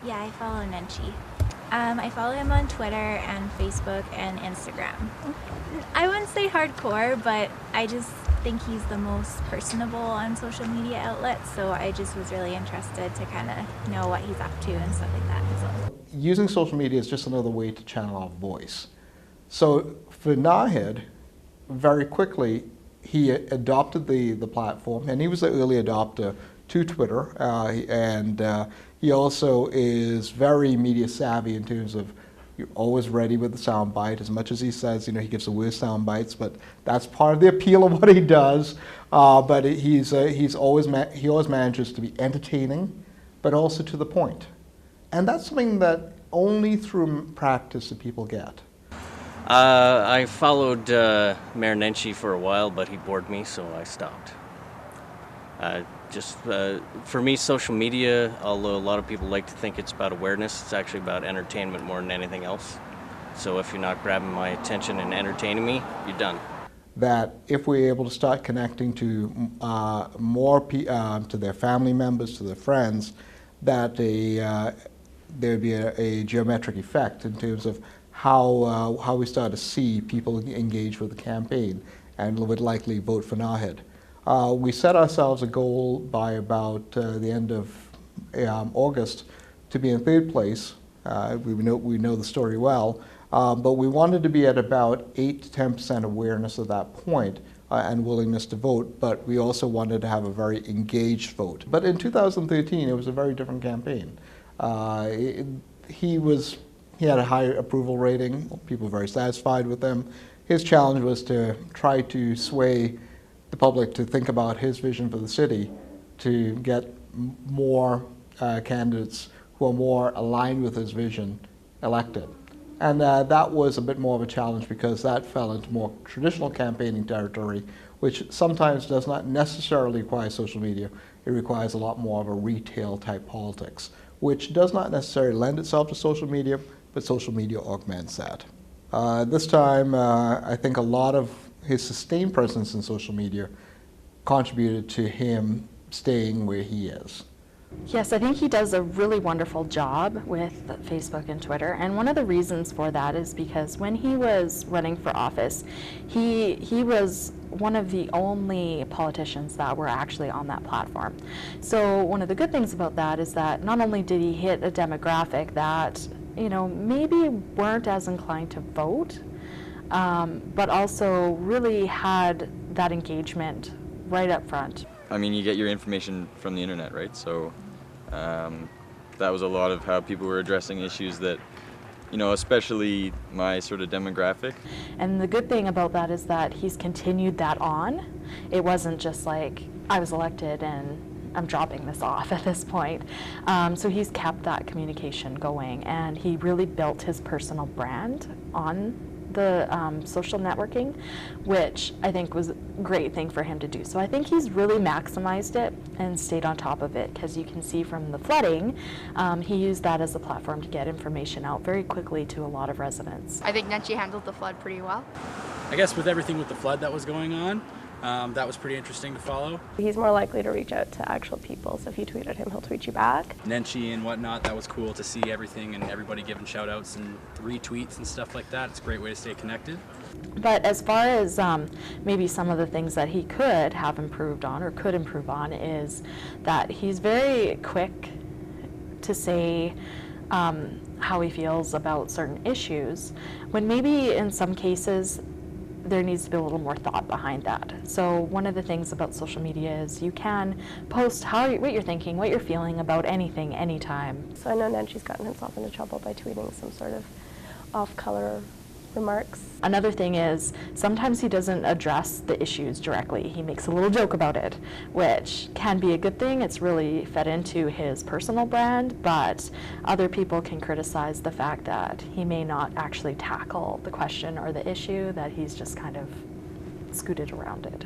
Yeah, I follow Nenshi. I follow him on Twitter and Facebook and Instagram. I wouldn't say hardcore, but I just think he's the most personable on social media outlets, so I just was really interested to kind of know what he's up to and stuff like that. So. Using social media is just another way to channel our voice. So for Nahid, very quickly, he adopted the platform, and he was the early adopter to Twitter, and he also is very media savvy in terms of you're always ready with the sound bite. As much as he says, he gives the worst sound bites, but that's part of the appeal of what he does. But he always manages to be entertaining, but also to the point. And that's something that only through practice do people get. I followed Mayor Nenshi for a while, but he bored me, so I stopped. For me, social media, although a lot of people like to think it's about awareness, it's actually about entertainment more than anything else. So if you're not grabbing my attention and entertaining me, you're done. That if we're able to start connecting to more to their family members, to their friends, that there'd be a geometric effect in terms of how we start to see people engage with the campaign and would likely vote for Nahid. We set ourselves a goal by about the end of August to be in third place. We know the story well, but we wanted to be at about 8 to 10% awareness at that point and willingness to vote, but we also wanted to have a very engaged vote. But in 2013, it was a very different campaign. He had a high approval rating. People were very satisfied with him. His challenge was to try to sway the public to think about his vision for the city, to get more candidates who are more aligned with his vision elected. And that was a bit more of a challenge because that fell into more traditional campaigning territory, which sometimes does not necessarily require social media. It requires a lot more of a retail type politics, which does not necessarily lend itself to social media, but social media augments that. This time, I think a lot of his sustained presence in social media contributed to him staying where he is. Yes, I think he does a really wonderful job with Facebook and Twitter, and one of the reasons for that is because when he was running for office, he was one of the only politicians that were actually on that platform. So one of the good things about that is that not only did he hit a demographic that maybe weren't as inclined to vote, but also really had that engagement right up front. I mean, you get your information from the internet, right? So that was a lot of how people were addressing issues that, especially my sort of demographic. And the good thing about that is that he's continued that on. It wasn't just like, I was elected and I'm dropping this off at this point. So he's kept that communication going, and he really built his personal brand on the social networking, which I think was a great thing for him to do. So I think he's really maximized it and stayed on top of it, because you can see from the flooding, he used that as a platform to get information out very quickly to a lot of residents. I think Nenshi handled the flood pretty well. I guess with everything with the flood that was going on, that was pretty interesting to follow. He's more likely to reach out to actual people, so if you tweet at him, he'll tweet you back. Nenshi and whatnot, that was cool to see everything and everybody giving shout outs and retweets and stuff like that. It's a great way to stay connected. But as far as maybe some of the things that he could have improved on or could improve on is that he's very quick to say how he feels about certain issues, when maybe in some cases there needs to be a little more thought behind that. So one of the things about social media is you can post what you're thinking, what you're feeling about anything, anytime. So I know Nenshi's gotten himself into trouble by tweeting some sort of off-color remarks. Another thing is sometimes he doesn't address the issues directly. He makes a little joke about it, which can be a good thing. It's really fed into his personal brand, but other people can criticize the fact that he may not actually tackle the question or the issue, that he's just kind of scooted around it.